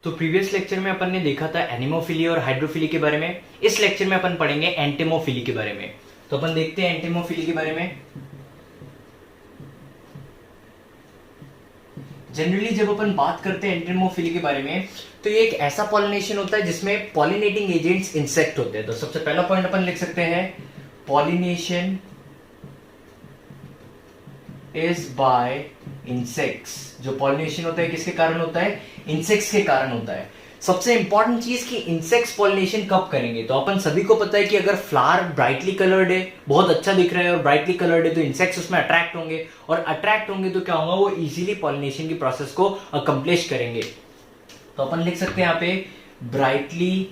तो previous lecture में अपन ने देखा था एनिमोफिली और हाइड्रोफिली के बारे में। इस लेक्चर में अपन पढ़ेंगे एंटेमोफिली के बारे में। तो अपन देखते हैं एंटेमोफिली के बारे में। जनरली जब अपन बात करते हैं एंटेमोफिली के बारे में तो ये एक ऐसा पॉलिनेशन होता है जिसमें पॉलिनेटिंग एजेंट्स इंसेक्ट होते हैं। तो सबसे पहला पॉइंट अपन लिख सकते हैं, पॉलिनेशन इज बाय इंसेक्ट्स। जो पॉलिनेशन होता है किसके कारण होता है? इंसेक्ट्स के कारण होता है। सबसे इंपॉर्टेंट चीज कि इंसेक्ट्स पॉलिनेशन कब करेंगे, तो अपन सभी को पता है कि अगर फ्लावर ब्राइटली कलर्ड है, बहुत अच्छा दिख रहा है और ब्राइटली कलर्ड है, तो इंसेक्ट्स उसमें अट्रैक्ट होंगे, और अट्रैक्ट होंगे तो क्या होगा, वो इजीली पॉलिनेशन की प्रोसेस को अकम्प्लिश करेंगे। तो अपन लिख सकते हैं यहां पे ब्राइटली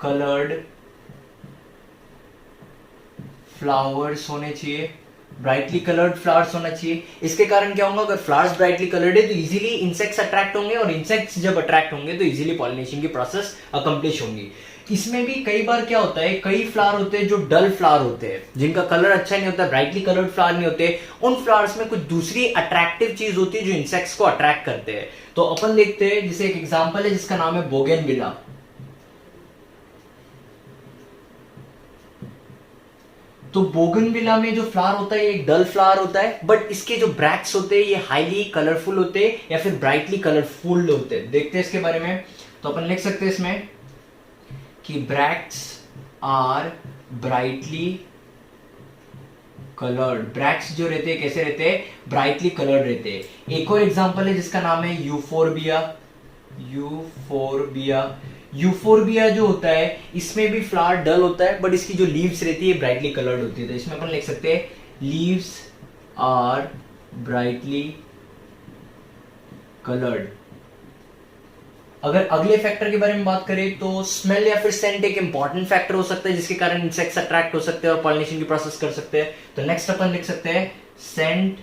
कलर्ड फ्लावर्स होने चाहिए, ब्राइटली कलर्ड फ्लावर्स होना चाहिए। इसके कारण क्या होगा, अगर फ्लावर्स ब्राइटली कलर्ड है तो इजीली इंसेक्ट्स अट्रैक्ट होंगे, और इंसेक्ट्स जब अट्रैक्ट होंगे तो इजीली पॉलिनेशन की प्रोसेस अकम्प्लिश होंगी। इसमें भी कई बार क्या होता है, कई फ्लावर होते हैं जो डल फ्लावर होते हैं, जिनका कलर अच्छा नहीं होता, ब्राइटली कलर्ड फ्लावर नहीं होते। उन फ्लावर्स में कुछ दूसरी अट्रैक्टिव चीज होती है जो इंसेक्ट्स को अट्रैक्ट करते हैं। तो अपन देखते हैं, जैसे एक एग्जाम्पल है जिसका नाम है बोगेनविला। तो बोगनविला में जो फ्लावर होता है ये एक डल फ्लावर होता है, बट इसके जो ब्रैक्ट्स होते हैं ये हाईली कलरफुल होते हैं या फिर ब्राइटली कलरफुल होते हैं। देखते हैं इसके बारे में। तो अपन लिख सकते हैं इसमें कि bracts are brightly coloured. Bracts जो रहते हैं कैसे रहते हैं? ब्राइटली कलर्ड रहते हैं। एक और एग्जांपल है जिसका नाम है यूफोरबिया। यूफोरबिया जो होता है इसमें भी फ्लावर डल होता है, बट इसकी जो लीव्स रहती है ब्राइटली कलर्ड होती है। तो इसमें अपन लिख सकते हैं लीव्स आर ब्राइटली कलर्ड। अगर अगले फैक्टर के बारे में बात करें तो स्मेल या फिर सेंट एक इंपॉर्टेंट फैक्टर हो सकता है जिसके कारण इंसेक्ट्स अट्रैक्ट हो सकते हैं और पॉलिनेशन की प्रोसेस कर सकते हैं। तो नेक्स्ट अपन लिख सकते हैं सेंट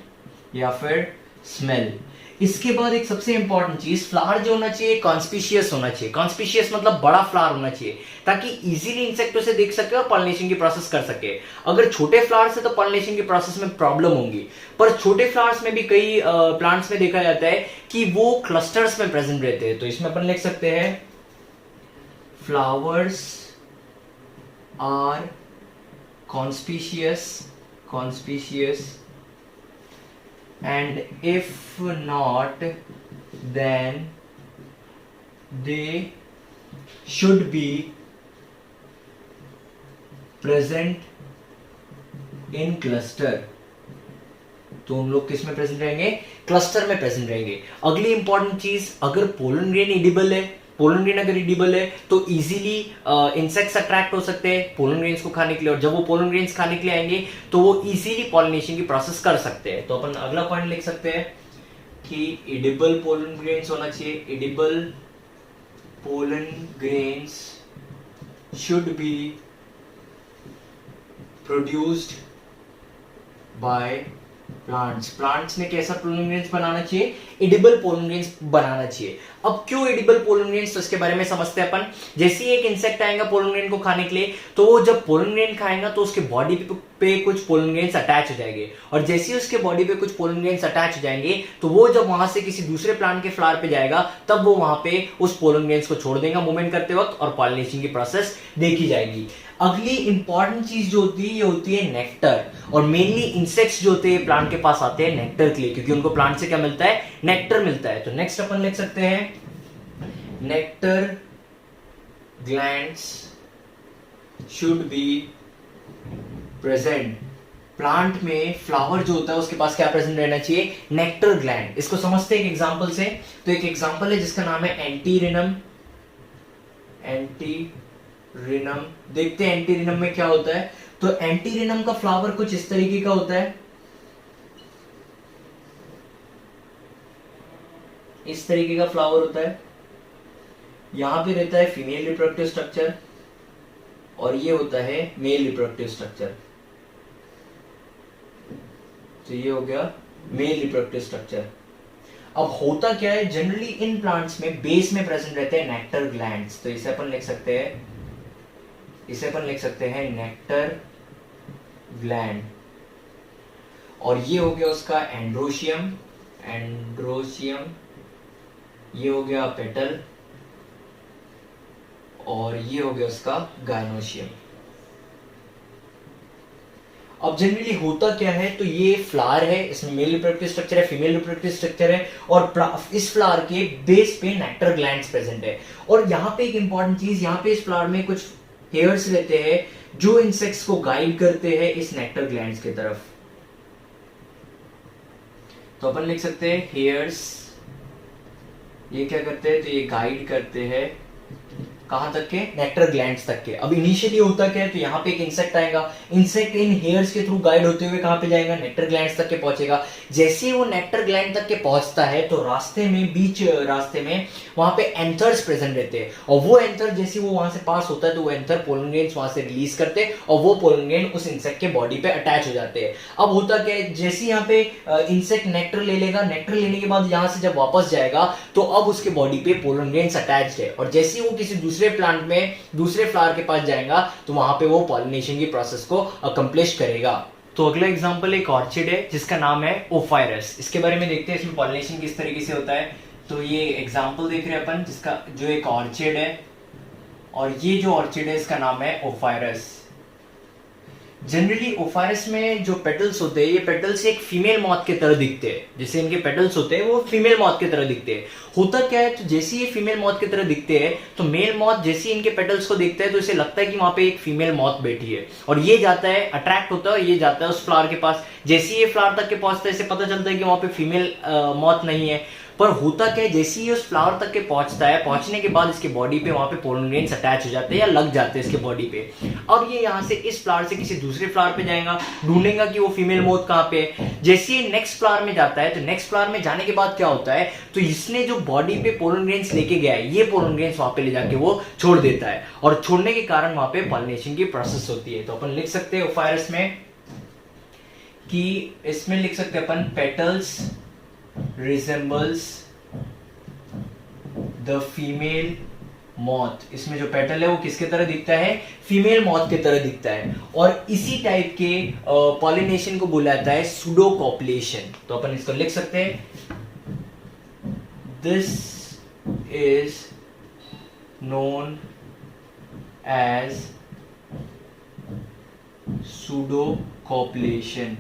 या फिर स्मेल। इसके बाद एक सबसे इंपॉर्टेंट चीज, फ्लावर जो होना चाहिए कॉन्स्पिशियस होना चाहिए। कॉन्स्पिशियस मतलब बड़ा फ्लावर होना चाहिए, ताकि इजीली इंसेक्ट उसे देख सके और पॉलिनेशन की प्रोसेस कर सके। अगर छोटे फ्लावर्स है तो पॉलिनेशन की प्रोसेस में प्रॉब्लम होगी, पर छोटे फ्लावर्स में भी कई प्लांट्स में देखा जाता है कि वो क्लस्टर्स में प्रेजेंट रहते हैं। तो इसमें अपन लिख सकते हैं flowers are conspicuous and if not then they should be present in cluster। तो उन लोग किस में प्रेजेंट रहेंगे? क्लस्टर में प्रेजेंट रहेंगे। अगली इंपॉर्टेंट चीज, अगर पोलन ग्रेन एडिबल है, पोलन ग्रेन अगर एडिबल है तो इजीली इंसेक्ट्स अट्रैक्ट हो सकते हैं पोलन ग्रेन्स को खाने के लिए, और जब वो पोलन ग्रेन्स खाने के लिए आएंगे तो वो इजीली पॉलिनेशन की प्रोसेस कर सकते हैं। तो अपन अगला पॉइंट लिख सकते हैं कि एडिबल पोलन ग्रेन्स होना चाहिए। Edible pollen grains should be produced by plants में कैसा पोलन ग्रेन्स बनाना चाहिए? एडिबल पोलन ग्रेन्स बनाना चाहिए। अब क्यों एडिबल पोलन ग्रेन्स, तो इसके बारे में समझते हैं अपन। जैसे ही एक इंसेक्ट आएगा पोलन ग्रेन को खाने के लिए, तो वो जब पोलन ग्रेन खाएगा तो उसके बॉडी पे कुछ पोलन ग्रेन्स अटैच हो जाएंगे, और जैसे ही उसके बॉडी पे कुछ पोलन ग्रेन्स अटैच हो जाएंगे तो वो जब वहां से किसी दूसरे प्लांट के फ्लावर पे जाएगा तब वो वहां पे उस पोलन ग्रेन्स को छोड़ देगा मूवमेंट करते वक्त, और पॉलिनेशन की प्रोसेस देखी जाएगी। अगली इंपॉर्टेंट चीज जो होती है ये होती है नेक्टर, और मेनली इंसेक्ट्स जो होते हैं प्लांट के पास आते हैं नेक्टर के लिए, क्योंकि उनको प्लांट से क्या मिलता है? नेक्टर मिलता है। तो नेक्स्ट अपन लिख सकते हैं nectar glands should be present. Plant में फ्लावर जो होता है उसके पास क्या प्रेजेंट रहना चाहिए? Nectar gland. इसको समझते हैं एक एग्जांपल से। तो एक एग्जांपल है जिसका नाम है एंटीरिनम। देखते हैं एंटीरिनम में क्या होता है। तो एंटीरिनम का फ्लावर कुछ इस तरीके का होता है, इस तरीके का फ्लावर होता है। यहां पे रहता है फीमेल रिप्रोडक्टिव स्ट्रक्चर, और ये होता है मेल रिप्रोडक्टिव स्ट्रक्चर। तो ये हो गया मेल रिप्रोडक्टिव स्ट्रक्चर। अब होता क्या है, जनरली इन प्लांट्स में बेस में प्रेजेंट रहते हैं नेक्टर ग्लैंड्स। तो इसे अपन लिख सकते हैं नेक्टर ग्लैंड, और ये हो गया उसका एंड्रोशियम ये हो गया पेटल और ये हो गया उसका गायनोशियम। अब जनरली होता क्या है, तो ये फ्लावर है, इसमें मेल रिप्रोडक्टिव स्ट्रक्चर है, फीमेल रिप्रोडक्टिव स्ट्रक्चर है, और इस फ्लावर के बेस पे नेक्टर ग्लैंड्स प्रेजेंट है। और यहाँ पे एक इंपॉर्टेंट चीज, यहाँ पे इस फ्लावर में कुछ हेयर्स रहते हैं जो इंसेक्ट्स को गाइड करते हैं इस नेक्टर ग्लैंड्स की तरफ। तो अपन लिख सकते हैं हेयर्स, ये क्या करते हैं, तो ये गाइड करते हैं कहां तक के, नेक्टर ग्लैंड्स तक के। अब इनिशियली होता क्या है, तो यहाँ पे एक इंसेक्ट आएगा, इंसेक्ट इन हेयर्स के थ्रू गाइड होते हुए कहां पे जाएगा, नेक्टर ग्लैंड्स तक के पहुंचेगा। जैसे ही वो नेक्टर ग्लैंड तक के पहुंचता है तो रास्ते में, बीच रास्ते में वहां पे एंथर्स प्रेजेंट रहते हैं, और वो एंथर जैसे वो वहां से पास होता है तो वो एंथर पोलन ग्रेन्स वहां से रिलीज करते हैं और वो पोलन ग्रेन उस इंसेक्ट के बॉडी पे अटैच हो जाते हैं। अब होता क्या है, जैसे यहाँ पे इंसेक्ट नेक्टर ले लेगा, नेक्टर लेने के बाद यहाँ से जब वापस जाएगा तो अब उसके बॉडी पे पोलन ग्रेन्स अटैच्ड है, और जैसे ही वो किसी दूसरे प्लांट में, दूसरे फ्लावर के पास जाएगा तो वहां पे वो पॉलिनेशन की प्रोसेस को अकम्प्लिश करेगा। तो अगला एग्जांपल एक ऑर्चिड है जिसका नाम है ओफायरस। इसके बारे में देखते हैं इसमें पॉलिनेशन किस तरीके से होता है। तो ये एग्जांपल देख रहे हैं अपन, जिसका जो एक ऑर्चिड है, और ये जो ऑर्चिड है इसका नाम है ओफायरस। जनरली ओफायरस में जो पेटल्स होते हैं, ये पेटल्स एक फीमेल मॉथ के तरह दिखते हैं, जैसे इनके पेटल्स होते हैं वो फीमेल मॉथ के तरह दिखते हैं। होता क्या है, तो जैसे ये फीमेल मॉथ की तरह दिखते हैं तो मेल मॉथ जैसे इनके पेटल्स को देखता है तो इसे लगता है कि वहां पे एक फीमेल मॉथ बैठी है, और ये जाता है, अट्रैक्ट होता है, ये जाता है उस फ्लावर के पास। जैसे ये फ्लावर तक के पहुंचता है इसे पता चलता है कि वहां पे फीमेल मॉथ नहीं है। पर होता क्या है, जैसे ही उस फ्लावर तक के पहुंचता है, पहुंचने के बाद इसके बॉडी पे वहां पे पोलन ग्रेन्स अटैच हो जाते हैं या लग जाते हैं इसके बॉडी पे। अब ये यहाँ से इस फ्लावर से किसी दूसरे फ्लावर पे जाएगा, ढूंढेगा कि वो फीमेल मॉथ कहाँ पे है। जैसे ये नेक्स्ट फ्लावर में जाता है तो नेक्स्ट फ्लावर में जाने के बाद क्या होता है, तो इसने जो बॉडी पे पोलन ग्रेन्स लेके गया है, ये पोलन ग्रेन्स वहां पे ले जाके वो छोड़ देता है, और छोड़ने के कारण वहां पे पॉलिनेशन की प्रोसेस होती है। तो अपन लिख सकते हैं ओफायरस में कि इसमें लिख सकते हैं अपन, petals resembles the female moth. इसमें जो पेटल है वो किसके तरह दिखता है, फीमेल मॉथ के तरह दिखता है, और इसी टाइप के पॉलिनेशन को बोला जाता है सूडोकॉपुलेशन। तो अपन इसको लिख सकते हैं, दिस इज नोन एज सूडोकॉपुलेशन।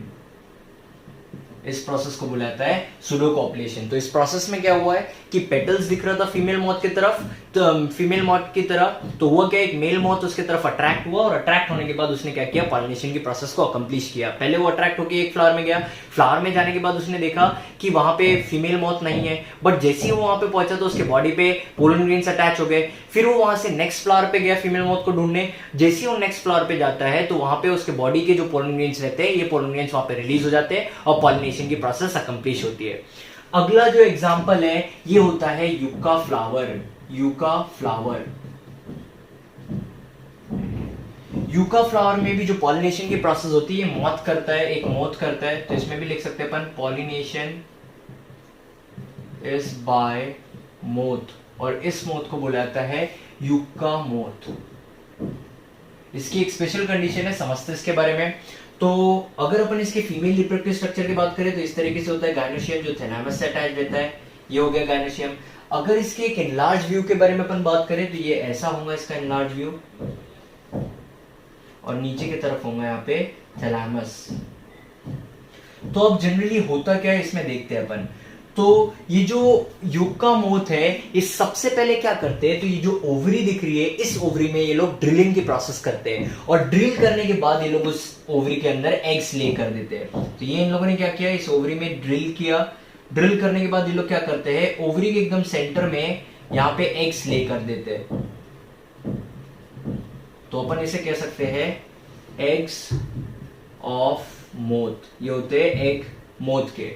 इस प्रोसेस को बोला जाता है सूडोकॉपुलेशन। तो इस प्रोसेस में क्या हुआ है कि पेटल्स दिख रहा था फीमेल मॉथ की तरफ, तो फीमेल मॉथ की तरफ, तो हुआ क्या, एक मेल मॉथ उसके तरफ अट्रैक्ट हुआ, और अट्रैक्ट होने के बाद उसने क्या किया, पॉलिनेशन की प्रोसेस को अकम्प्लिश किया। पहले वो अट्रैक्ट होकर एक फ्लावर में गया, फ्लावर में जाने के बाद उसने देखा कि वहां पे फीमेल मॉथ नहीं है, बट जैसे ही वो वहां पे पहुंचा तो उसके बॉडी पे पोलन ग्रेन्स अटैच हो गए। फिर वो वहां से नेक्स्ट फ्लावर पे गया फीमेल मॉथ को ढूंढने, जैसे ही वो नेक्स्ट फ्लावर पे जाता है तो वहां पे उसके बॉडी के जो पोलन ग्रेन्स रहते हैं, ये पोलन ग्रेन्स वहां पे रिलीज हो जाते हैं और पॉलिनेशन की प्रोसेस अकम्प्लिश होती है। अगला जो एग्जांपल है ये होता है yucca flower. Yucca flower, yucca flower में भी जो पॉलिनेशन की प्रोसेस होती है, मॉथ करता है, एक मोथ करता है। तो इसमें भी लिख सकते हैं अपन, पॉलिनेशन इज बाय मोथ, और इस मोथ को बोला जाता है यूका मोथ। इसकी एक स्पेशल कंडीशन है, समझते हैं इसके बारे में। तो अगर अपन इसके फीमेल रिप्रोडक्टिव स्ट्रक्चर की बात करें तो इस तरीके से होता है, गायनोशियम जो थैलेमस से अटैच रहता है, ये हो गया गायनोशियम। अगर इसके एक एनलार्ज व्यू के बारे में अपन बात करें तो ये ऐसा होगा इसका एनलार्ज व्यू, और नीचे की तरफ होगा यहाँ पे थैलेमस। तो अब जनरली होता क्या है इसमें देखते हैं अपन। तो ये जो यूका मोथ है, ये सबसे पहले क्या करते हैं, तो ये जो ओवरी दिख रही है, इस ओवरी में ये लोग ड्रिलिंग की प्रोसेस करते हैं, और ड्रिल करने के बाद ये लोग उस ओवरी के अंदर एग्स ले कर देते हैं। तो ये इन लोगों ने क्या किया, इस ओवरी में ड्रिल किया, ड्रिल करने के बाद ये लोग क्या करते हैं, ओवरी के एकदम सेंटर में यहाँ पे एग्स ले कर देते हैं। तो अपन इसे कह सकते हैं एग्स ऑफ मोथ, ये होते हैं एग मोथ के।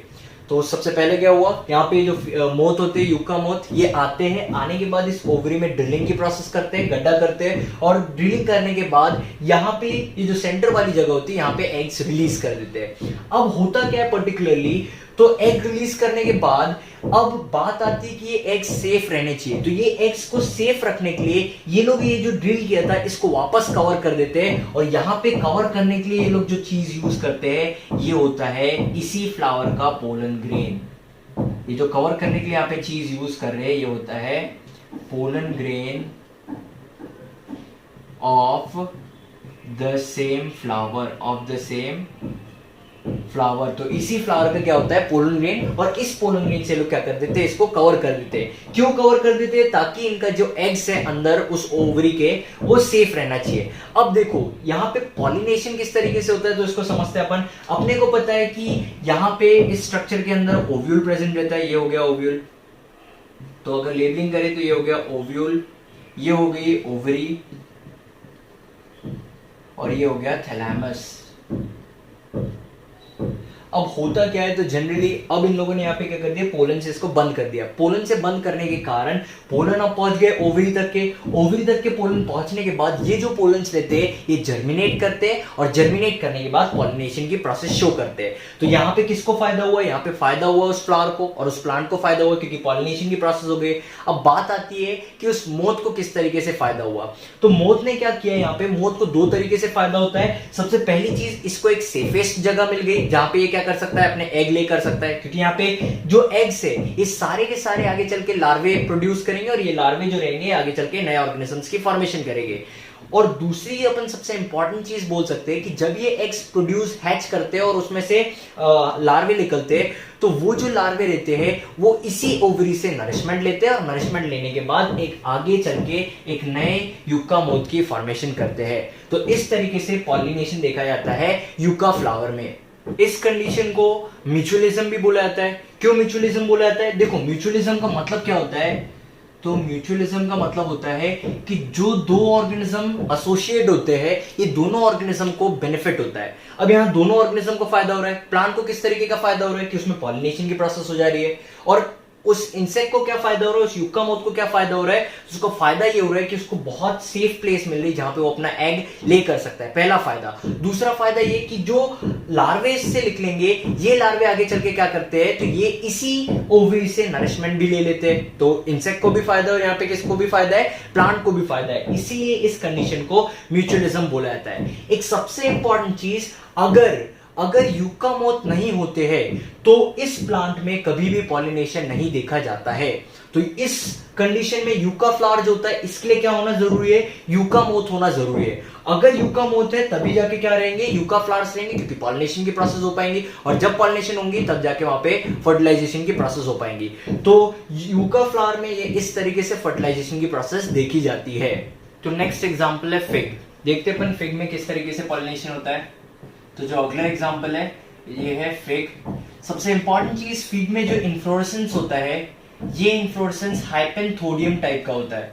तो सबसे पहले क्या हुआ, यहाँ पे जो मोथ होते हैं, यूका मोथ, ये आते हैं, आने के बाद इस ओवरी में ड्रिलिंग की प्रोसेस करते हैं, गड्ढा करते हैं, और ड्रिलिंग करने के बाद यहाँ पे ये जो सेंटर वाली जगह होती है, यहाँ पे एग्स रिलीज कर देते हैं। अब होता क्या है पर्टिकुलरली, तो एग रिलीज करने के बाद अब बात आती है कि ये एग्स सेफ रहने चाहिए। तो ये एग्स को सेफ रखने के लिए ये लोग ये जो ड्रिल किया था इसको वापस कवर कर देते हैं, और यहाँ पे कवर करने के लिए ये लोग जो चीज यूज करते हैं ये होता है इसी फ्लावर का पोलन ग्रेन। ये जो कवर करने के लिए यहाँ पे चीज यूज कर रहे हैं ये होता है pollen grain of the same flower. तो इसी फ्लावर का क्या होता है पोलन ग्रेन, और इस पोलन ग्रेन से लोग क्या कर देते हैं, इसको कवर कर देते हैं। क्यों कवर कर देते हैं? ताकि इनका जो एग्स है अंदर उस ओवरी के वो सेफ रहना चाहिए। अब देखो यहाँ पे पॉलिनेशन किस तरीके से होता है तो इसको समझते हैं अपन। अपने को पता है कि यहाँ पे इस स्ट्रक्चर के अंदर ओव्यूल प्रेजेंट रहता है, ये हो गया ओव्यूल। तो अगर लेबलिंग करें तो ये हो गया ओव्यूल, ये हो गई ओवरी, और ये हो गया थैलेमस। अब होता क्या है, तो जनरली अब इन लोगों ने यहाँ पे क्या कर दिया, पोलन से इसको बंद कर दिया। पोलन से बंद करने के कारण पोलन अब पहुंच गए ओवरी तक के पोलन पहुंचने के बाद ये जो पोलन्स रहते हैं ये जर्मिनेट करते हैं, और जर्मिनेट करने के बाद पॉलिनेशन की प्रोसेस शो करते हैं। तो यहाँ पे किसको फायदा हुआ? यहाँ पे फायदा हुआ उस फ्लावर को, और उस प्लांट को फायदा हुआ क्योंकि पॉलिनेशन की प्रोसेस हो गई। अब बात आती है कि उस मोथ को किस तरीके से फायदा हुआ। तो मोथ ने क्या किया, यहाँ पे मोथ को दो तरीके से फायदा होता है। सबसे पहली चीज, इसको एक सेफेस्ट जगह मिल गई जहां पे ये क्या कर सकता है, अपने एग ले कर सकता है, क्योंकि यहाँ पे जो एग्स है ये सारे के सारे आगे चल के लार्वे प्रोड्यूस करेंगे, और ये लार्वे जो रहेंगे आगे चल के नए ऑर्गेनिजम्स की फॉर्मेशन करेंगे। और दूसरी अपन सबसे इंपॉर्टेंट चीज बोल सकते हैं कि जब ये एग्स प्रोड्यूस हैच करते हैं और उसमें से लार्वे निकलते हैं, तो वो जो लार्वे रहते हैं वो इसी ओवरी से नरिशमेंट लेते हैं, और नरिशमेंट लेने के बाद एक आगे चल के एक नए यूका मोथ की फॉर्मेशन करते हैं। तो इस तरीके से पॉलिनेशन देखा जाता है यूका फ्लावर में। इस कंडीशन को म्यूचुअलिज्म भी बोला जाता है। क्यों म्यूचुअलिज्म बोला जाता है? देखो म्यूचुअलिज्म का मतलब क्या होता है, तो म्यूचुअलिज्म का मतलब होता है कि जो दो ऑर्गेनिज्म एसोसिएट होते हैं ये दोनों ऑर्गेनिज्म को बेनिफिट होता है। अब यहाँ दोनों ऑर्गेनिज्म को फायदा हो रहा है। प्लांट को किस तरीके का फायदा हो रहा है कि उसमें पॉलिनेशन की प्रोसेस हो जा रही है, और उस इंसेक्ट को क्या फायदा हो रहा है, उस यूका मोथ को क्या फायदा हो रहा है, उसको फायदा ये हो रहा है कि उसको बहुत सेफ प्लेस मिल रही है जहां पे वो अपना एग ले कर सकता है। पहला फायदा। दूसरा फायदा ये कि जो लार्वे से निकलेंगे ये लार्वे आगे चल के क्या करते हैं, तो ये इसी ओवरी से नरिशमेंट भी ले लेते हैं। तो इंसेक्ट को भी फायदा है, यहाँ पे किसको भी फायदा है, प्लांट को भी फायदा है। इसीलिए इस कंडीशन को म्यूचुअलिज्म बोला जाता है। एक सबसे इंपॉर्टेंट चीज, अगर यूका मोथ नहीं होते हैं तो इस प्लांट में कभी भी पॉलिनेशन नहीं देखा जाता है। तो इस कंडीशन में यूका फ्लावर जो होता है इसके लिए क्या होना जरूरी है, यूका मोथ होना जरूरी है। अगर यूका मोथ है तभी जाके क्या रहेंगे, यूका फ्लावर्स रहेंगे, क्योंकि पॉलिनेशन की प्रोसेस हो पाएंगी, और जब पॉलिनेशन होंगी तब जाके वहां पे फर्टिलाइजेशन की प्रोसेस हो पाएंगी। तो यूका फ्लावर में ये इस तरीके से फर्टिलाइजेशन की प्रोसेस देखी जाती है। तो नेक्स्ट एग्जांपल है फिग। देखते हैं अपन फिग में किस तरीके से पॉलिनेशन होता है। तो जो अगला एग्जांपल है ये है फिग। सबसे इंपॉर्टेंट चीज, फिग में जो इन्फ्लोरेसेंस होता है ये इन्फ्लोरेसेंस हाइपेंथोडियम टाइप का होता है,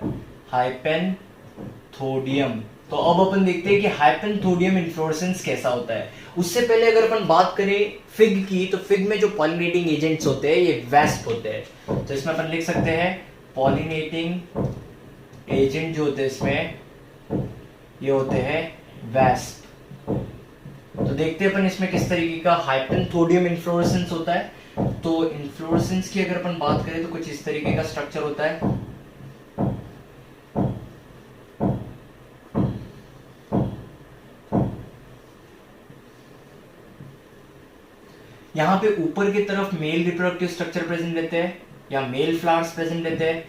हाइपेंथोडियम। तो अब अपन देखते हैं कि हाइपेंथोडियम इन्फ्लोरेसेंस कैसा होता है। उससे पहले अगर अपन बात करें फिग की, तो फिग में जो पॉलिनेटिंग एजेंट्स होते हैं ये वेस्प होते हैं। तो इसमें अपन लिख सकते हैं पॉलिनेटिंग एजेंट जो होते हैं इसमें ये होते हैं वेस्प। तो देखते हैं अपन इसमें किस तरीके का हाइपेंथोडियम इन्फ्लोरेसेंस होता है। तो इन्फ्लोरेसेंस की अगर अपन बात करें तो कुछ इस तरीके का स्ट्रक्चर होता है। यहाँ पे ऊपर की तरफ मेल रिप्रोडक्टिव स्ट्रक्चर प्रेजेंट रहते हैं, या मेल फ्लावर्स प्रेजेंट रहते हैं,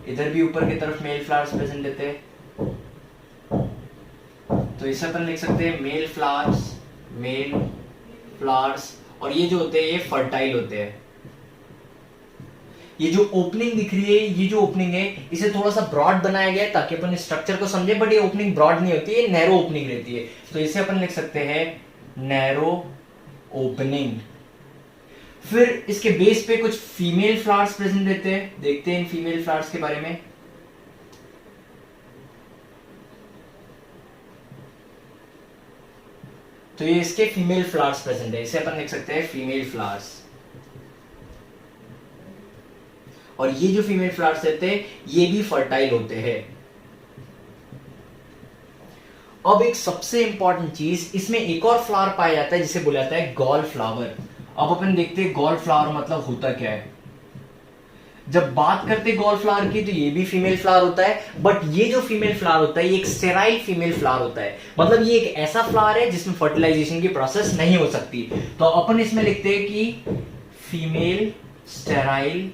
इधर भी ऊपर की तरफ मेल फ्लावर्स प्रेजेंट रहते हैं। तो इसे अपन लिख सकते हैं मेल फ्लावर्स, और ये जो होते हैं ये फर्टाइल होते हैं। ये जो ओपनिंग दिख रही है, ये जो ओपनिंग है इसे थोड़ा सा ब्रॉड बनाया गया है ताकि अपन स्ट्रक्चर को समझे, बट ये ओपनिंग ब्रॉड नहीं होती है, ये नैरो ओपनिंग रहती है। तो इसे अपन लिख सकते हैं नैरो ओपनिंग। फिर इसके बेस पे कुछ फीमेल फ्लावर्स प्रेजेंट रहते हैं। देखते हैं इन फीमेल फ्लावर्स के बारे में। तो ये इसके फीमेल फ्लावर्स प्रेजेंट है, इसे अपन लिख सकते हैं फीमेल फ्लावर्स। और ये जो फीमेल फ्लावर्स रहते हैं ये भी फर्टाइल होते हैं। अब एक सबसे इंपॉर्टेंट चीज, इसमें एक और फ्लावर पाया जाता है जिसे बोला जाता है गॉल फ्लावर। अब अपन देखते हैं गॉल फ्लावर मतलब होता क्या है। जब बात करते हैं गॉल फ्लावर की तो ये भी फीमेल फ्लावर होता है, बट ये जो फीमेल फ्लावर होता है ये एक स्टेराइल फीमेल फ्लावर होता है। मतलब ये एक ऐसा फ्लावर है जिसमें फर्टिलाइजेशन की प्रोसेस नहीं हो सकती। तो अपन इसमें लिखते हैं कि फीमेल स्टेराइल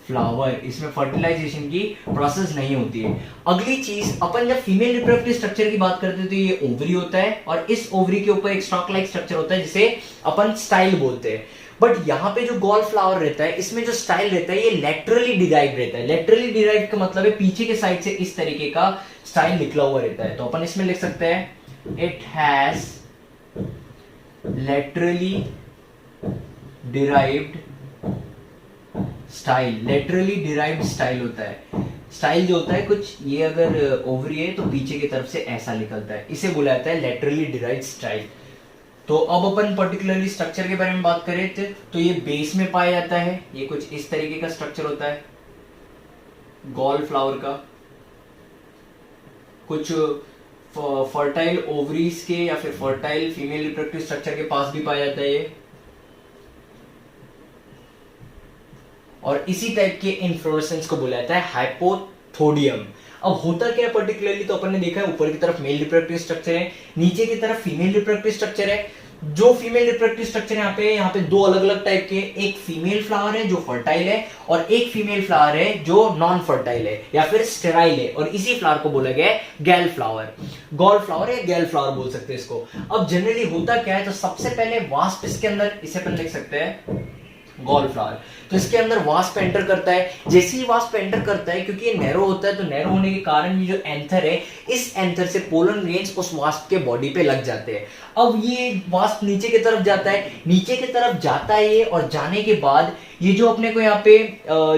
फ्लावर, इसमें फर्टिलाइजेशन की प्रोसेस नहीं होती है। अगली चीज, अपन जब फीमेल रिप्रोडक्टिव स्ट्रक्चर की बात करते हैं तो ये ओवरी होता है और इस ओवरी के ऊपर एक स्टॉक लाइक स्ट्रक्चर होता है जिसे अपन स्टाइल बोलते हैं। बट यहाँ पे जो गॉल फ्लावर रहता है इसमें जो स्टाइल रहता है ये लेटरली डिराइव रहता है। लेटरली डिराइव का मतलब है पीछे के साइड से इस तरीके का स्टाइल निकला हुआ रहता है। तो अपन इसमें लिख सकते हैं it has laterally derived style. Laterally derived style होता है। स्टाइल जो होता है कुछ, ये अगर ओवरी है तो पीछे की तरफ से ऐसा निकलता है, इसे बोला जाता है लेटरली डिराइव्ड स्टाइल। तो अब अपन पर्टिकुलरली स्ट्रक्चर के बारे में बात करें तो ये बेस में पाया जाता है। ये कुछ इस तरीके का स्ट्रक्चर होता है गॉल फ्लावर का। कुछ फर्टाइल ओवरीज के या फिर फर्टाइल फीमेल रिप्रोडक्टिव स्ट्रक्चर के पास भी पाया जाता है ये। और इसी टाइप के इन्फ्लोरेसेंस को बोला जाता है हाइपोथोडियम। अब होता क्या है पर्टिकुलरली, तो अपन ने देखा है ऊपर की तरफ मेल रिप्रोडक्टिव स्ट्रक्चर है, नीचे की तरफ फीमेल रिप्रोडक्टिव स्ट्रक्चर है। जो फीमेल रिप्रोडक्टिव स्ट्रक्चर यहाँ पे दो अलग अलग टाइप के, एक फीमेल फ्लावर है जो फर्टाइल है और एक फीमेल फ्लावर है जो नॉन फर्टाइल है या फिर स्टेराइल है, और इसी फ्लावर को बोला गया है गैल फ्लावर, गॉल फ्लावर या गैल फ्लावर बोल सकते हैं इसको। अब जनरली होता क्या है, तो सबसे पहले वास्प इसके अंदर, इसे अपन लिख सकते हैं गॉल फ्लावर, तो इसके अंदर वास्प एंटर करता है। जैसे ही वास्प एंटर करता है, क्योंकि ये नैरो होता है तो नैरो होने के कारण ये जो एंथर है, इस एंथर से पोलन ग्रेन्स उस वास्प के बॉडी पे लग जाते हैं। अब ये वास्प नीचे की तरफ जाता है, नीचे की तरफ जाता है ये, और जाने के बाद ये जो अपने को यहाँ पे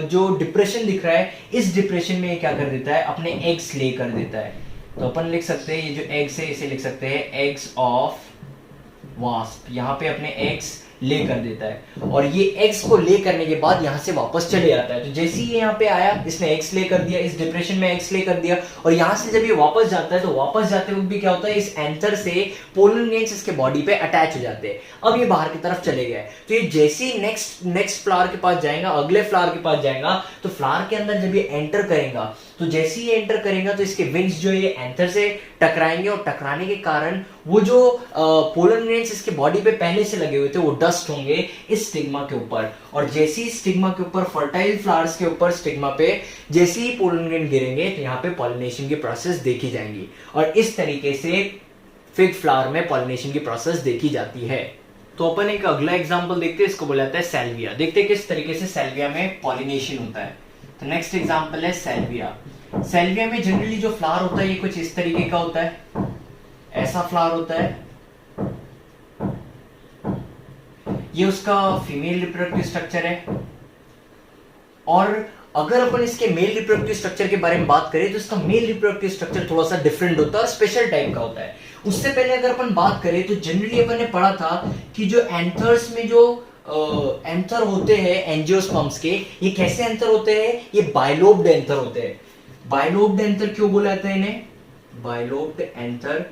जो डिप्रेशन दिख रहा है, इस डिप्रेशन में ये क्या कर देता है, अपने एग्स ले कर देता है। तो अपन लिख सकते हैं ये जो एग्स है इसे लिख सकते हैं एग्स ऑफ वास्प। यहाँ पे अपने एग्स ले कर देता है और ये एक्स को ले करने के बाद यहां से वापस चले आता है। तो जैसे ही ये यहाँ पे आया, इसने एक्स ले कर दिया, इस डिप्रेशन में एक्स ले कर दिया, और यहां से जब ये वापस जाता है तो वापस जाते वक्त भी क्या होता है, इस एंथर से पोलन ग्रेन्स इसके बॉडी पे अटैच हो जाते हैं। अब ये बाहर की तरफ चले गए, तो ये जैसे ही नेक्स्ट फ्लावर के पास जाएगा, अगले फ्लावर के पास जाएगा, तो फ्लावर के अंदर जब ये एंटर करेगा, तो जैसे ही एंटर करेगा तो इसके विंग्स जो है ये एंथर से टकराएंगे, और टकराने के कारण वो जो पोलन ग्रेन्स इसके बॉडी पे पहले से लगे हुए थे वो डस्ट होंगे इस स्टिग्मा के ऊपर। और जैसे ही स्टिग्मा के ऊपर, फर्टाइल फ्लावर्स के ऊपर स्टिग्मा पे जैसे ही पोलन ग्रेन गिरेंगे तो यहाँ पे पॉलिनेशन की प्रोसेस देखी जाएंगी, और इस तरीके से फिग फ्लावर में पॉलिनेशन की प्रोसेस देखी जाती है। तो अपन एक अगला एग्जांपल देखते हैं, इसको बोला जाता है सैल्विया। देखते हैं किस तरीके से सैल्विया में पॉलिनेशन होता है। तो नेक्स्ट एग्जांपल है सैल्विया। सैल्विया में जनरली जो फ्लावर होता है ये कुछ इस तरीके का होता है, ऐसा फ्लावर होता है। ये उसका फीमेल रिप्रोडक्टिव स्ट्रक्चर है। और अगर अपन इसके मेल रिप्रोडक्टिव स्ट्रक्चर के बारे में बात करें तो इसका मेल रिप्रोडक्टिव स्ट्रक्चर थोड़ा सा डिफरेंट होता है और स्पेशल टाइप का होता है। उससे पहले अगर अपन बात करें तो जनरली अपन ने पढ़ा था कि जो एंथर्स में जो एंथर होते हैं एंजियोस्पर्म्स के, ये कैसे एंथर होते हैं, ये बाइलोब्ड एंथर होते हैं। बाइलोब्ड एंथर क्यों बोला जाता है इन्हें, बाइलोब्ड एंथर,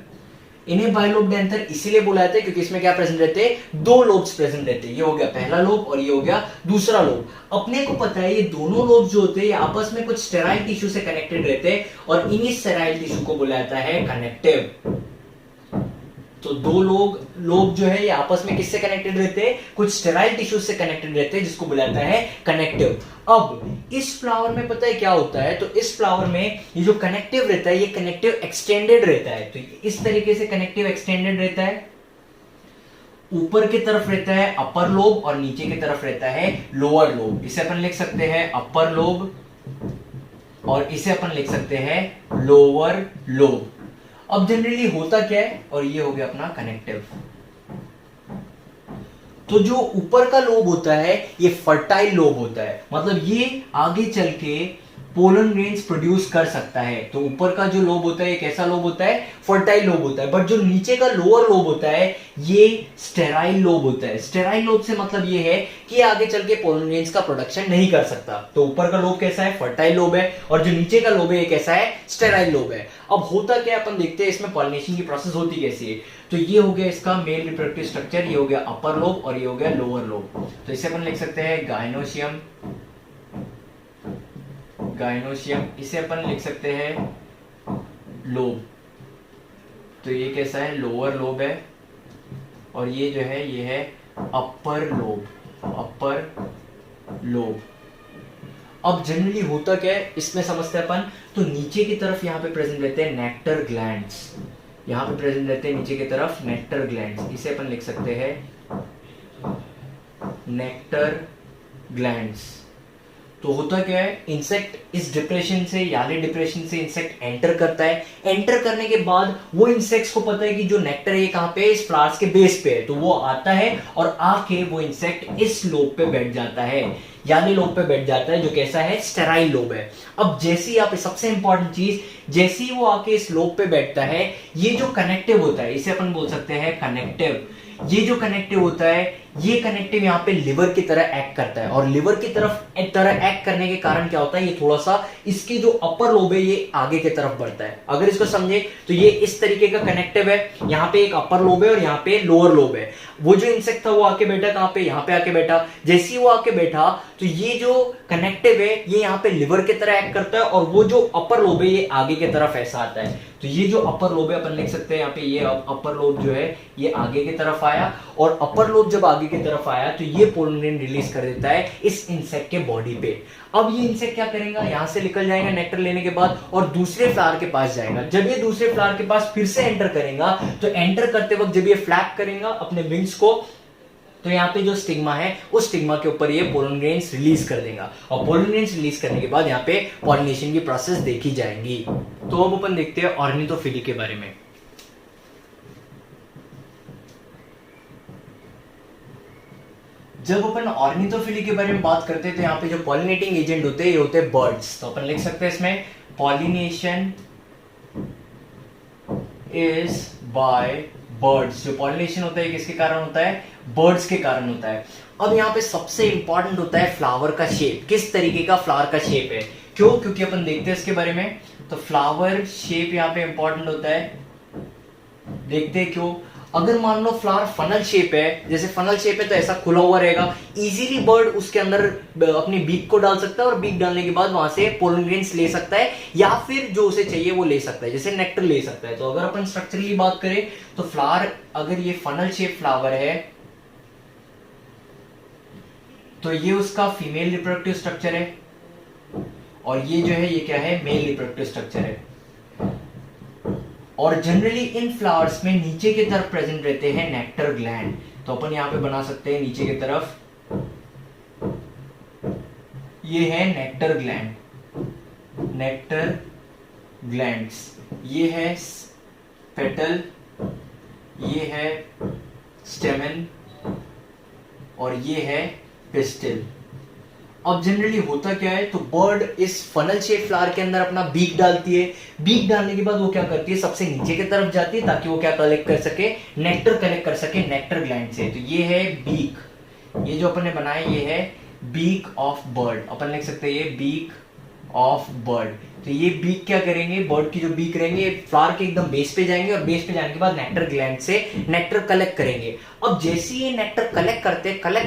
इन्हें बाइलोब्ड एंथर इसीलिए बुलाते हैं क्योंकि इसमें क्या प्रेजेंट रहते हैं, दो लोब्स प्रेजेंट रहते हैं। ये हो गया पहला लोब और ये हो गया दूसरा लोब। अपने को पता है ये दोनों लोब जो होते हैं ये आपस में कुछ स्टेराइल टिश्यू से कनेक्टेड रहते हैं और इन्हीं स्टेराइल टिश्यू को बुलाया जाता है कनेक्टिव। तो दो लोब जो है ये आपस में किससे कनेक्टेड रहते हैं, कुछ स्टेराइल टिश्यू से कनेक्टेड रहते हैं जिसको बुलाया जाता है कनेक्टिव। अब इस फ्लावर में पता है क्या होता है, तो इस फ्लावर में ये जो कनेक्टिव रहता है ये कनेक्टिव एक्सटेंडेड रहता है। तो इस तरीके से कनेक्टिव एक्सटेंडेड रहता है, ऊपर की तरफ रहता है अपर लोब और नीचे की तरफ रहता है लोअर लोब। इसे अपन लिख सकते हैं अपर लोब और इसे अपन लिख सकते हैं लोअर लोब। अब जनरली होता क्या है, और ये हो गया अपना कनेक्टिव। तो जो ऊपर का लोब होता है ये फर्टाइल लोब होता है, मतलब ये आगे चल के पोलन ग्रेन्स प्रोड्यूस कर सकता है। तो ऊपर का जो लोब होता है ये कैसा लोब होता है, फर्टाइल लोब होता है। बट जो नीचे का लोअर लोब होता है ये स्टेराइल लोब होता है। स्टेराइल लोब से मतलब ये है कि आगे चल के पोलन ग्रेन्स का प्रोडक्शन नहीं कर सकता। तो ऊपर का लोब कैसा है, फर्टाइल लोब है, और जो नीचे का लोब है ये कैसा है, स्टेराइल लोब है। अब होता क्या अपन देखते हैं इसमें पॉलिनेशन की प्रोसेस होती कैसी है। तो ये हो गया इसका मेल रिप्रोडक्टिव स्ट्रक्चर, ये हो गया अपर लोब और ये हो गया लोअर लोब। तो इसे अपन लिख सकते हैं गायनोसियम, गायनोसियम, इसे अपन लिख सकते हैं लोब। तो ये कैसा है, लोअर लोब है, और ये जो है ये है अपर लोब, अपर लोब। अब जनरली होता क्या है इसमें समझते हैं अपन, तो नीचे की तरफ यहाँ पे प्रेजेंट रहते हैं नेक्टर ग्लैंड्स, यहाँ पे प्रेजेंट रहते हैं नीचे की तरफ नेक्टर ग्लैंड्स, इसे अपन लिख सकते हैं नेक्टर ग्लैंड्स। तो होता क्या है, इंसेक्ट इस डिप्रेशन से याली डिप्रेशन से इंसेक्ट एंटर करता है। एंटर करने के बाद वो इंसेक्ट्स को पता है कि जो नेक्टर है ये कहां पे है, इस फ्लावर्स के बेस पे है, तो वो आता है और आके वो इंसेक्ट इस लोब पे बैठ जाता है, याली लोब पे बैठ जाता है, जो कैसा है, स्टेराइल लोब है। अब जैसे ही आप, सबसे इंपॉर्टेंट चीज, जैसे ही वो आके इस लोब पे बैठता है, ये जो कनेक्टिव होता है इसे अपन बोल सकते हैं कनेक्टिव। ये जो कनेक्टिव होता है, ये कनेक्टिव यहाँ पे लिवर की तरह एक्ट करता है, और लिवर की तरह एक्ट करने के कारण क्या होता है, ये थोड़ा सा इसकी जो अपर लोब है ये आगे की तरफ बढ़ता है। अगर इसको समझे तो ये इस तरीके का कनेक्टिव है, यहाँ पे एक अपर लोब है और यहाँ पे लोअर लोब है। वो जो इंसेक्ट था वो आके बैठा कहां पे, यहाँ पे आके बैठा। जैसे ही वो आके बैठा तो ये जो कनेक्टिव है ये यहाँ पे लिवर की तरह एक्ट करता है, और वो जो अपर लोब है ये आगे की तरफ ऐसा आता है। तो ये जो अपर लोब है अपन लिख सकते हैं यहाँ पे, ये अपर लोब जो है ये आगे की तरफ आया, और अपर लोब जब आगे की तरफ आया तो ये पोलन ग्रेन रिलीज कर देता है इस इंसेक्ट के बॉडी पे। अब ये इंसेक्ट क्या करेगा, यहां से निकल जाएगा नेक्टर लेने के बाद और दूसरे फ्लावर के पास जाएगा। जब ये दूसरे फ्लावर के पास फिर से एंटर करेगा, तो एंटर करते वक्त जब ये फ्लैप करेगा अपने विंग्स को, तो यहाँ पे जो स्टिग्मा है उस स्टिग्मा के ऊपर ये पोलन ग्रेन्स रिलीज कर देगा, और पोलन ग्रेन्स रिलीज करने के बाद यहाँ पे पॉलिनेशन की प्रोसेस देखी जाएगी। तो अब अपन देखते हैं ऑर्निथोफिली के बारे में। जब अपन ऑर्निथोफिली के बारे में बात करते हैं तो यहाँ पे जो पॉलिनेटिंग एजेंट होते हैं ये होते हैं बर्ड्स। तो अपन लिख सकते हैं इसमें पॉलिनेशन इज बाय बर्ड्स। जो पॉलिनेशन होता है किसके कारण होता है, बर्ड्स के कारण होता है। अब यहाँ पे सबसे इंपॉर्टेंट होता है फ्लावर का शेप, किस तरीके का फ्लावर का शेप है। क्यों, क्योंकि अपन देखते हैं इसके बारे में, तो फ्लावर शेप यहाँ पे इंपॉर्टेंट होता है। देखते हैं क्यों, अगर मान लो फ्लावर फनल शेप है, जैसे फनल शेप है तो ऐसा खुला हुआ रहेगा, इजीली बर्ड उसके अंदर अपनी बीक को डाल सकता है, और बीक डालने के बाद वहां से पोलन ग्रेन्स ले सकता है, या फिर जो उसे चाहिए वो ले सकता है, जैसे नेक्टर ले सकता है। तो अगर अपन स्ट्रक्चरली बात करें तो फ्लावर, अगर ये फनल शेप फ्लावर है तो ये उसका फीमेल रिप्रोडक्टिव स्ट्रक्चर है, और ये जो है ये क्या है, मेल रिप्रोडक्टिव स्ट्रक्चर है। और जनरली इन फ्लावर्स में नीचे की तरफ प्रेजेंट रहते हैं नेक्टर ग्लैंड। तो अपन यहां पे बना सकते हैं नीचे की तरफ, ये है नेक्टर ग्लैंड, नेक्टर ग्लैंड्स। ये है पेटल, ये है स्टेमन, और ये है पिस्टिल। अब जनरली होता क्या है, तो बर्ड इस फनल शेप फ्लावर के अंदर अपना बीक डालती है। बीक डालने के बाद वो क्या करती है, सबसे नीचे की तरफ जाती है ताकि वो क्या कलेक्ट कर सके, नेक्टर कलेक्ट कर सके नेक्टर ग्लैंड से। तो ये है बीक, ये जो अपन ने बनाया ये है बीक ऑफ बर्ड। अपन लिख सकते हैं ये बीक ऑफ बर्ड। तो ये बीक क्या करेंगे, बर्ड की जो बीक रहेंगे फ्लावर के एकदम बेस पे जाएंगे, और बेस पे जाने के बाद नेक्टर ग्लैंड से नेक्टर कलेक्ट करेंगे। अब जैसे ये नेक्टर कलेक्ट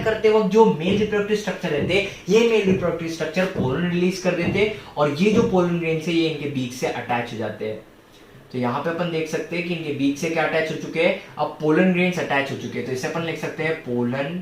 करते वक्त जो मेल रिप्रोडक्टिव स्ट्रक्चर रहते हैं, ये male reproductive structure pollen release कर देते हैं, और ये जो पोलन ग्रेन से ये इनके बीक से अटैच हो जाते हैं। तो यहाँ पे अपन देख सकते हैं कि इनके बीक से क्या अटैच हो चुके हैं, अब पोलन ग्रेन्स अटैच हो चुके हैं। तो इसे अपन लिख सकते हैं पोलन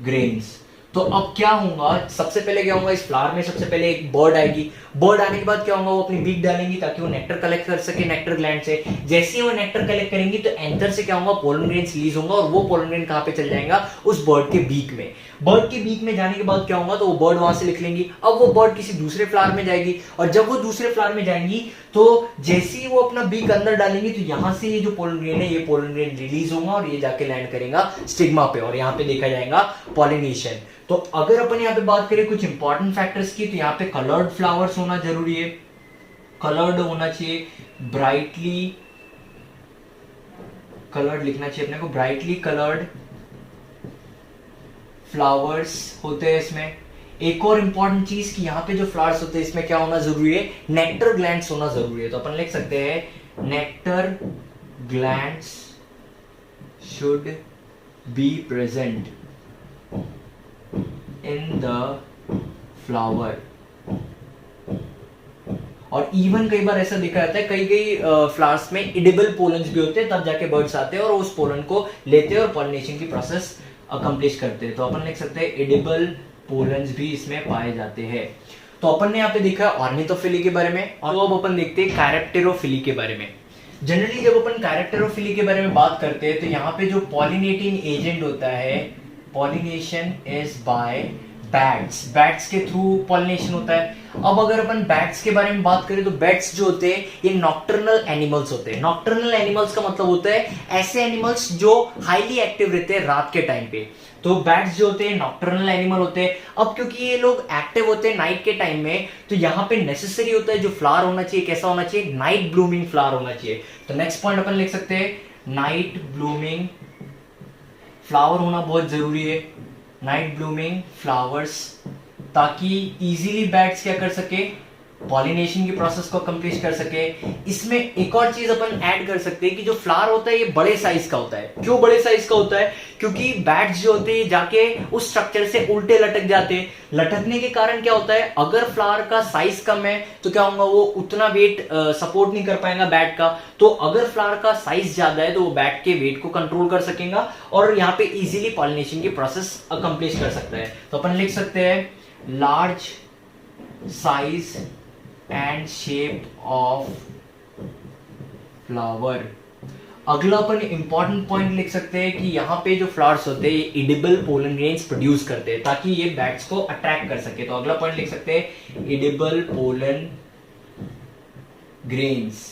ग्रेन्स। तो अब क्या होगा, सबसे पहले क्या होगा, इस फ्लावर में सबसे पहले एक बर्ड आएगी। बर्ड आने के बाद क्या होगा, वो अपनी बीक डालेंगी ताकि वो नेक्टर कलेक्ट कर सके नेक्टर ग्लैंड से। जैसे ही वो नेक्टर कलेक्ट करेंगी तो एंथर से क्या होगा, पोलन ग्रेन्स रिलीज होगा, और वो पोलन ग्रेन कहां पे चल जाएगा, उस बर्ड के बीक में। बर्ड के बीक में जाने के बाद क्या होगा, तो वो बर्ड वहां से लिख लेंगी। अब वो बर्ड किसी दूसरे फ्लावर में जाएगी, और जब वो दूसरे फ्लावर में जाएंगी तो जैसे ही वो अपना बीक अंदर डालेंगी तो यहां से ये जो पोलन ग्रेन है ये पोलन ग्रेन रिलीज होगा, और ये जाके लैंड करेगा स्टिग्मा पे, और यहाँ पे देखा जाएगा पॉलिनेशन। तो अगर अपन यहाँ पे बात करें कुछ इंपॉर्टेंट फैक्टर्स की, तो यहाँ पे कलर्ड फ्लावर्स होना जरूरी है, कलर्ड होना चाहिए, ब्राइटली कलर्ड लिखना चाहिए अपने को, ब्राइटली कलर्ड फ्लावर्स होते हैं इसमें। एक और इंपॉर्टेंट चीज कि यहाँ पे जो फ्लावर्स होते हैं इसमें क्या होना जरूरी है, नेक्टर ग्लैंड्स होना जरूरी है। तो अपन लिख सकते हैं nectar glands should be present in the flower. और इवन कई बार ऐसा देखा जाता है, कई फ्लावर्स में एडिबल पोलन्स भी होते हैं, तब जाके बर्ड्स आते हैं और उस पोलन को लेते हैं और पॉलिनेशन की प्रोसेस अकम्प्लिश करते हैं। तो अपन लिख सकते हैं एडिबल पोलन्स भी इसमें पाए जाते हैं। तो अपन ने यहाँ पे देखा ऑर्निथोफिली के बारे में, और अब अपन देखते हैं कैरेप्टेरोफिली के बारे में। जनरली जब अपन कैरेप्टेरोफिली के बारे में बात करते हैं तो यहाँ पे जो पॉलिनेटिंग एजेंट होता है, pollination is by bats, bats के थ्रू पॉलिनेशन होता है। अब अगर अपन बैट्स के बारे में बात करें तो बैट्स जो होते हैं ये नॉक्टर्नल एनिमल्स होते हैं। नॉक्टर्नल एनिमल्स का मतलब होता है ऐसे एनिमल्स जो हाईली एक्टिव रहते हैं रात के टाइम पे। तो बैट्स जो होते हैं नॉक्टर्नल एनिमल होते हैं। अब क्योंकि ये लोग एक्टिव होते हैं नाइट के टाइम में, तो यहाँ पे नेसेसरी होता है जो फ्लावर होना चाहिए कैसा होना चाहिए, नाइट ब्लूमिंग फ्लावर होना चाहिए। तो नेक्स्ट पॉइंट अपन लिख सकते हैं नाइट ब्लूमिंग फ्लावर होना बहुत जरूरी है, नाइट ब्लूमिंग फ्लावर्स, ताकि इजीली बैट्स क्या कर सके, पॉलिनेशन की प्रोसेस को कंप्लीट कर सके। इसमें एक और चीज अपन ऐड कर सकते हैं कि जो फ्लावर होता है ये बड़े साइज का होता है। क्यों बड़े साइज का होता है? क्योंकि बैट्स जो होते हैं जाके उस स्ट्रक्चर से उल्टे लटक जाते हैं। लटकने के कारण क्या होता है, अगर फ्लावर का साइज कम है तो क्या होगा, वो उतना वेट सपोर्ट नहीं कर पाएगा बैट का। तो अगर फ्लावर का साइज ज्यादा है तो वो बैट के वेट को कंट्रोल कर सकेगा और यहाँ पे इजीली पॉलिनेशन की प्रोसेस अकम्प्लिश कर सकता है। तो अपन लिख सकते हैं large size and shape of flower. अगला अपन इंपॉर्टेंट पॉइंट लिख सकते हैं कि यहाँ पे जो फ्लावर्स होते हैं ये एडिबल पोलन ग्रेन्स प्रोड्यूस करते हैं ताकि ये बैट्स को अट्रैक्ट कर सके। तो अगला पॉइंट लिख सकते हैं एडिबल पोलन ग्रेन्स।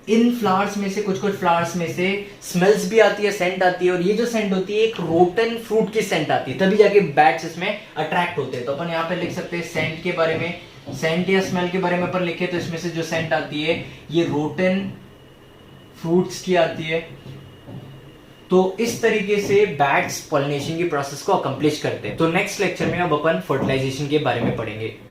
इन फ्लावर्स में से कुछ फ्लावर्स में से स्मेल्स भी आती है, सेंट आती है, और ये जो सेंट होती है एक रोटन फ्रूट की सेंट आती है, तभी जाके बैट्स इसमें अट्रैक्ट होते हैं। तो अपन यहाँ पे लिख सकते हैं सेंट के बारे में, सेंट या स्मेल के बारे में अपन लिखे तो इसमें से जो सेंट आती है ये रोटन फ्रूट्स की आती है। तो इस तरीके से बैट्स पॉलिनेशन की प्रोसेस को अकम्प्लिश करते हैं। तो नेक्स्ट लेक्चर में अब अपन फर्टिलाइजेशन के बारे में पढ़ेंगे।